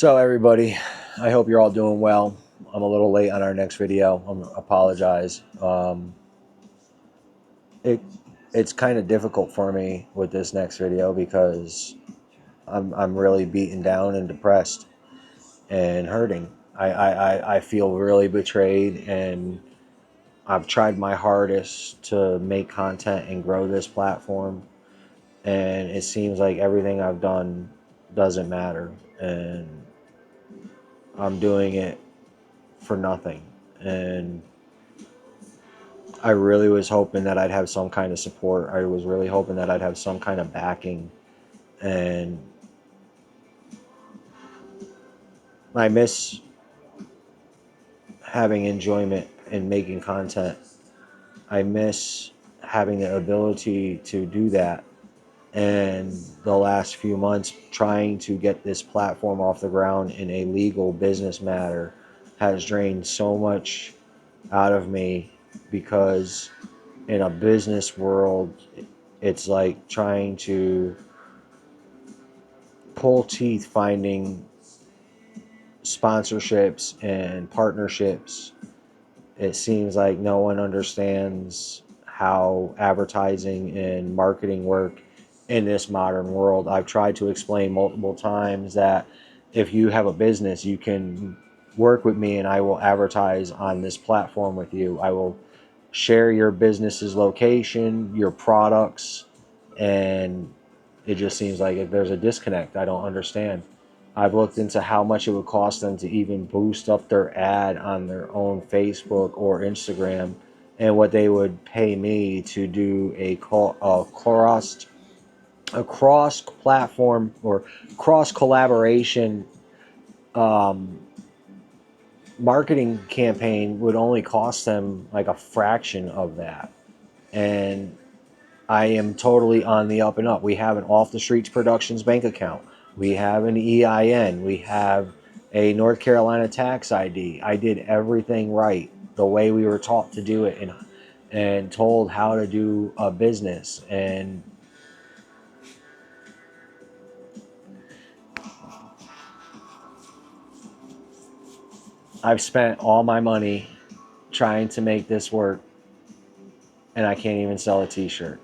So everybody, I hope you're all doing well. I'm a little late on our next video. I apologize. It it's kind of difficult for me with this next video because I'm really beaten down and depressed and hurting. I feel really betrayed, and I've tried my hardest to make content and grow this platform, and it seems like everything I've done doesn't matter, and I'm doing it for nothing. And I really was hoping that I'd have some kind of support. I was really hoping that I'd have some kind of backing. And I miss having enjoyment in making content. I miss having the ability to do that. And the last few months, trying to get this platform off the ground in a legal business matter has drained so much out of me, because in a business world, it's like trying to pull teeth finding sponsorships and partnerships. It seems like no one understands how advertising and marketing work in this modern world. I've tried to explain multiple times that if you have a business, you can work with me and I will advertise on this platform with you. I will share your business's location, your products, and it just seems like if there's a disconnect. I don't understand. I've looked into how much it would cost them to even boost up their ad on their own Facebook or Instagram, and what they would pay me to do a cross platform or cross collaboration um, marketing campaign would only cost them like a fraction of that. And I am totally on the up and up. We have an Off the Streets Productions bank account. We have an EIN. We have a North Carolina tax ID. I did everything right the way we were taught to do it, and told how to do a business. And I've spent all my money trying to make this work, and I can't even sell a t-shirt.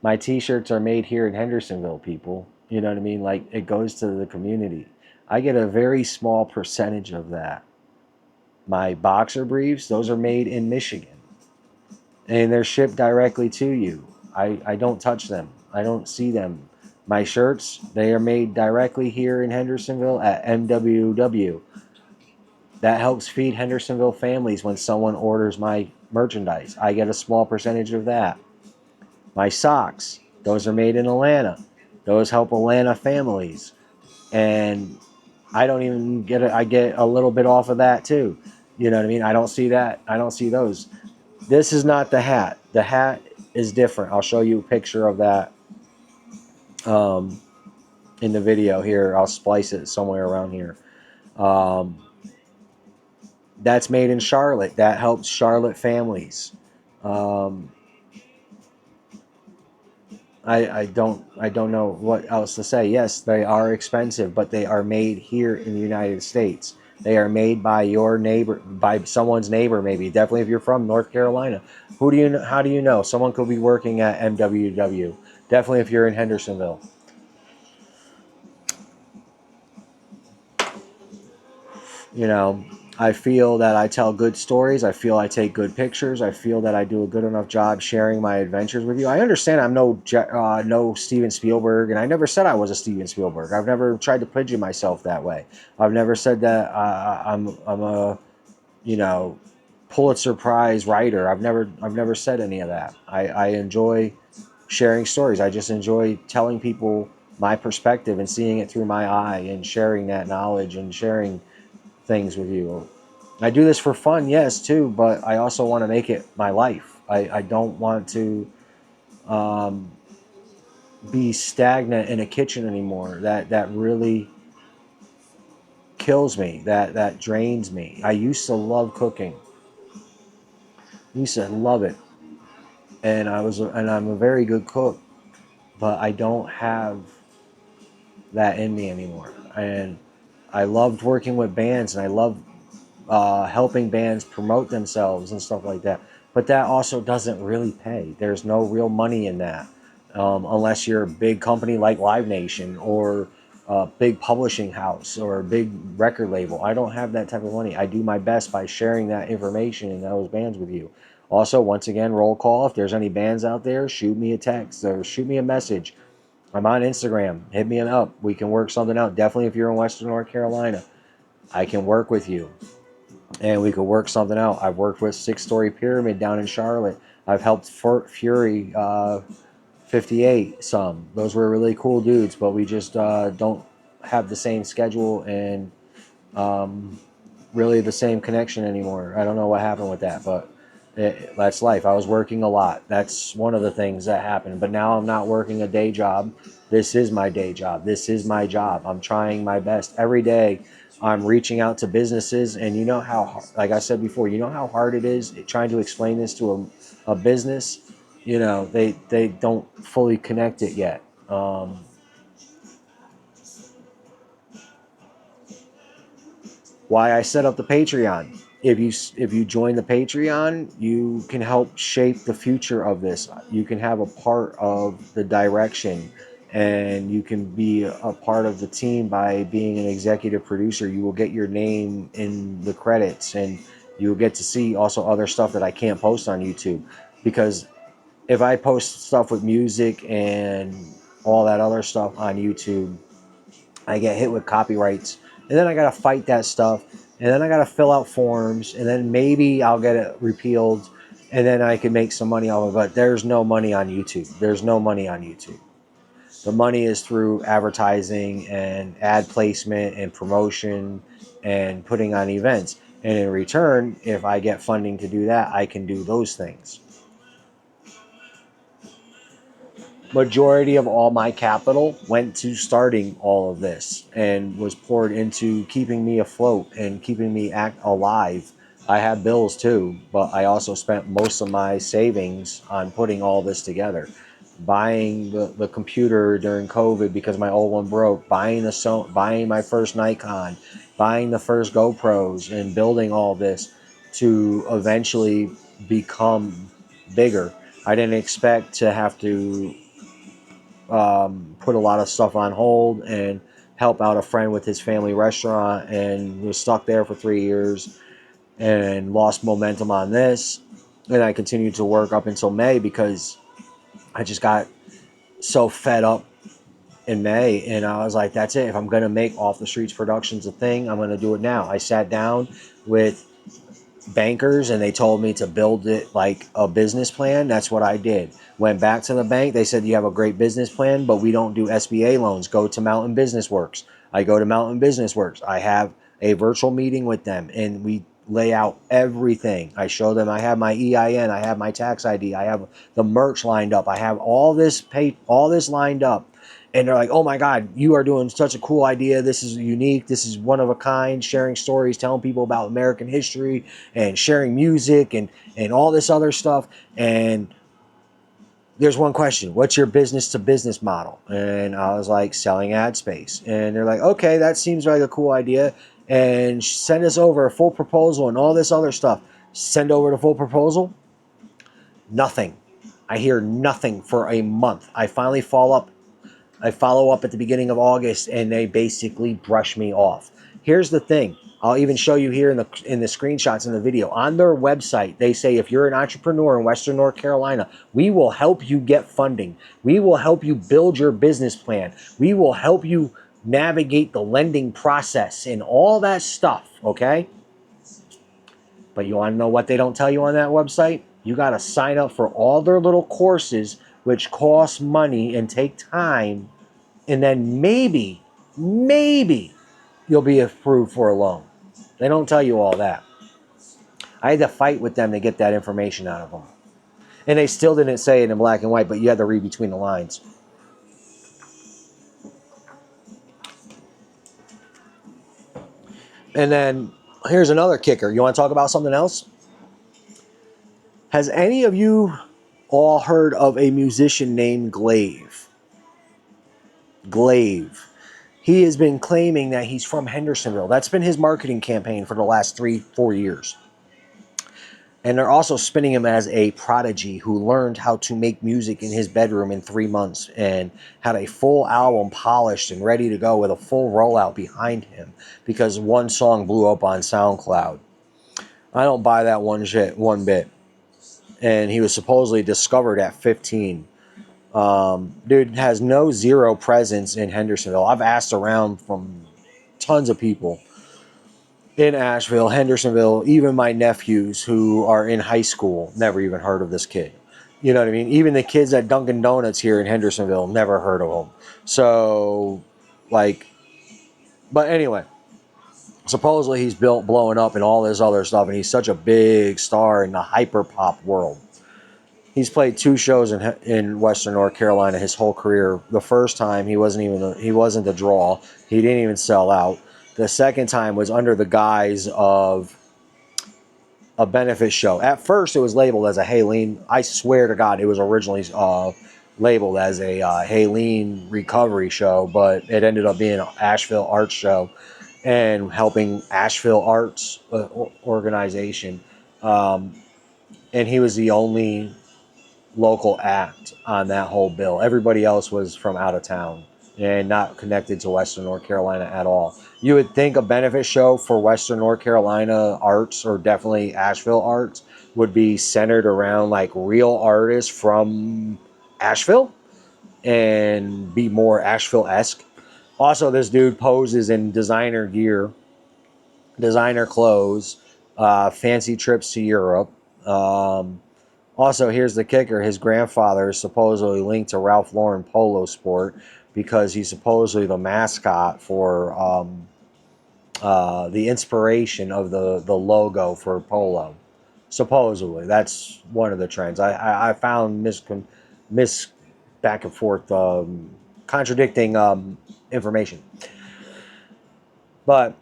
My t-shirts are made here in Hendersonville, people. You know what I mean? Like, it goes to the community. I get a very small percentage of that. My boxer briefs, those are made in Michigan, and they're shipped directly to you. I don't touch them. I don't see them. My shirts, they are made directly here in Hendersonville at MWW. That helps feed Hendersonville families when someone orders my merchandise. I get a small percentage of that. My socks, those are made in Atlanta. Those help Atlanta families. And I don't even get it. I get a little bit off of that too. You know what I mean? I don't see that. I don't see those. This is not the hat. The hat is different. I'll show you a picture of that um, in the video here. I'll splice it somewhere around here. Um, that's made in Charlotte. That helps Charlotte families. Um, I don't know what else to say. Yes, they are expensive, but they are made here in the United States. They are made by your neighbor, by someone's neighbor, maybe. Definitely, if you're from North Carolina, who do you know? How do you know? Someone could be working at MWW. Definitely, if you're in Hendersonville. You know, I feel that I tell good stories. I feel I take good pictures. I feel that I do a good enough job sharing my adventures with you. I understand I'm no Steven Spielberg, and I never said I was a Steven Spielberg. I've never tried to picture myself that way. I've never said that I'm a, you know, Pulitzer Prize writer. I've never said any of that. I enjoy sharing stories. I just enjoy telling people my perspective and seeing it through my eye and sharing that knowledge and sharing things with you. I do this for fun, yes, too, but I also want to make it my life. I don't want to um, be stagnant in a kitchen anymore. That really kills me. That drains me. I used to love cooking. I used to love it, and I'm a very good cook, but I don't have that in me anymore. And I loved working with bands, and I love helping bands promote themselves and stuff like that. But that also doesn't really pay. There's no real money in that, unless you're a big company like Live Nation or a big publishing house or a big record label. I don't have that type of money. I do my best by sharing that information and those bands with you. Also, once again, roll call. If there's any bands out there, shoot me a text or shoot me a message. I'm on Instagram. Hit me up. We can work something out. Definitely if you're in Western North Carolina, I can work with you and we could work something out. I've worked with Six Story Pyramid down in Charlotte. I've helped Fury 58 some. Those were really cool dudes, but we just don't have the same schedule and really the same connection anymore. I don't know what happened with that, but that's life. I was working a lot. That's one of the things that happened. But now I'm not working a day job. This is my day job. This is my job. I'm trying my best every day. I'm reaching out to businesses, and you know how, like I said before, you know how hard it is trying to explain this to a business. You know, they don't fully connect it yet. Why I set up the Patreon. If you join the Patreon, you can help shape the future of this. You can have a part of the direction, and you can be a part of the team by being an executive producer. You will get your name in the credits, and you will get to see also other stuff that I can't post on YouTube, because if I post stuff with music and all that other stuff on YouTube, I get hit with copyrights, and then I gotta fight that stuff, and then I gotta fill out forms, and then maybe I'll get it repealed, and then I can make some money off of it. But there's no money on YouTube. There's no money on YouTube. The money is through advertising and ad placement and promotion and putting on events. And in return, if I get funding to do that, I can do those things. Majority of all my capital went to starting all of this and was poured into keeping me afloat and keeping me alive. I have bills too, but I also spent most of my savings on putting all this together. Buying the computer during COVID because my old one broke, buying my first Nikon, buying the first GoPros, and building all this to eventually become bigger. I didn't expect to have to put a lot of stuff on hold and help out a friend with his family restaurant, and was stuck there for 3 years and lost momentum on this. And I continued to work up until May because I just got so fed up in May, and I was like, that's it. If I'm going to make Off the Streets Productions a thing, I'm going to do it now. I sat down with bankers and they told me to build it like a business plan. That's what I did. Went back to the bank. They said, you have a great business plan, but we don't do SBA loans. Go to Mountain Business Works. I go to Mountain Business Works. I have a virtual meeting with them, and we lay out everything. I show them I have my EIN, I have my tax ID, I have the merch lined up, I have all this lined up. And they're like, oh my God, you are doing such a cool idea. This is unique. This is one of a kind, sharing stories, telling people about American history and sharing music and all this other stuff. And there's one question: what's your business to business model? And I was like, selling ad space. And they're like, okay, that seems like a cool idea. And send us over a full proposal and all this other stuff. Send over the full proposal. Nothing. I hear nothing for a month. I finally I follow up at the beginning of August, and they basically brush me off. Here's the thing. I'll even show you here in the screenshots in the video. On their website, they say if you're an entrepreneur in Western North Carolina, we will help you get funding. We will help you build your business plan. We will help you navigate the lending process and all that stuff, okay? But you want to know what they don't tell you on that website? You got to sign up for all their little courses, which cost money and take time, and then maybe you'll be approved for a loan. They don't tell you all that. I had to fight with them to get that information out of them. And they still didn't say it in black and white, but you had to read between the lines. And then here's another kicker. You want to talk about something else? Has any of you all heard of a musician named Glaive? Glaive. He has been claiming that he's from Hendersonville. That's been his marketing campaign for the last 3-4 years. And they're also spinning him as a prodigy who learned how to make music in his bedroom in 3 months and had a full album polished and ready to go with a full rollout behind him because one song blew up on SoundCloud. I don't buy that one bit. And he was supposedly discovered at 15. Dude has no zero presence in Hendersonville. I've asked around from tons of people in Asheville, Hendersonville, even my nephews who are in high school never even heard of this kid. You know what I mean? Even the kids at Dunkin' Donuts here in Hendersonville never heard of him. So, like, but anyway, supposedly he's built blowing up and all this other stuff, and he's such a big star in the hyper pop world. He's played 2 shows in Western North Carolina his whole career. The first time he wasn't the draw. He didn't even sell out. The second time was under the guise of a benefit show. At first, it was labeled as a Haleen. I swear to God, it was originally labeled as a Haleen recovery show, but it ended up being an Asheville Arts show and helping Asheville Arts organization. And he was the only local act on that whole bill. Everybody else was from out of town and not connected to Western North Carolina at all. You would think a benefit show for Western North Carolina arts, or definitely Asheville arts, would be centered around like real artists from Asheville and be more Asheville-esque. Also, this dude poses in designer gear, designer clothes, fancy trips to Europe. Also, here's the kicker. His grandfather is supposedly linked to Ralph Lauren Polo Sport because he's supposedly the mascot for the inspiration of the logo for Polo. Supposedly. That's one of the trends. I found mis back and forth contradicting information. But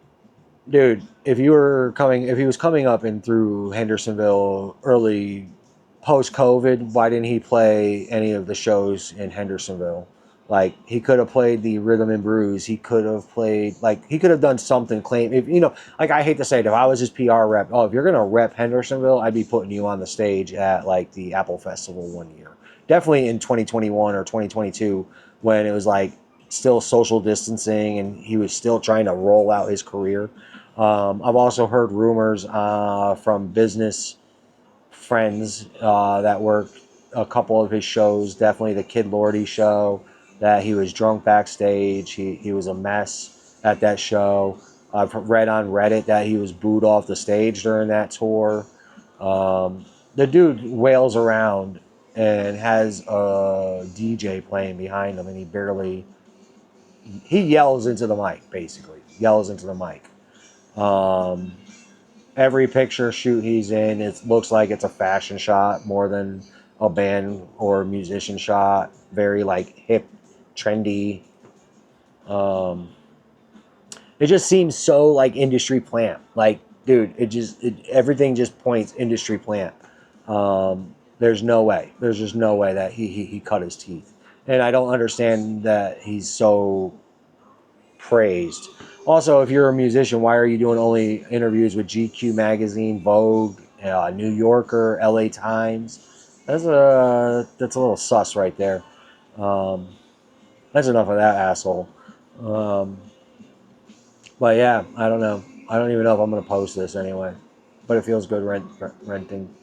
dude, if he was coming up and through Hendersonville early post COVID, why didn't he play any of the shows in Hendersonville? Like he could have played the Rhythm and Brews. He could have played he could have done something. Claim if like I hate to say it, if I was his PR rep, oh, if you're gonna rep Hendersonville, I'd be putting you on the stage at like the Apple Festival one year. Definitely in 2021 or 2022 when it was like still social distancing and he was still trying to roll out his career. I've also heard rumors from business friends that worked a couple of his shows, definitely the Kid Lordy show, that he was drunk backstage. He was a mess at that show. I've read on Reddit that he was booed off the stage during that tour. The dude wails around and has a DJ playing behind him, and he yells into the mic, basically. Yells into the mic. Every picture shoot he's in, it looks like it's a fashion shot more than a band or musician shot. Very like hip, trendy. It just seems so like industry plant. Like, dude, everything just points industry plant. There's no way. There's just no way that he cut his teeth. And I don't understand that he's so praised. Also, if you're a musician, why are you doing only interviews with GQ magazine, Vogue, New Yorker, LA Times? That's a little sus right there. That's enough of that asshole. Um, but yeah, I don't know. I don't even know if I'm gonna post this anyway. But it feels good renting.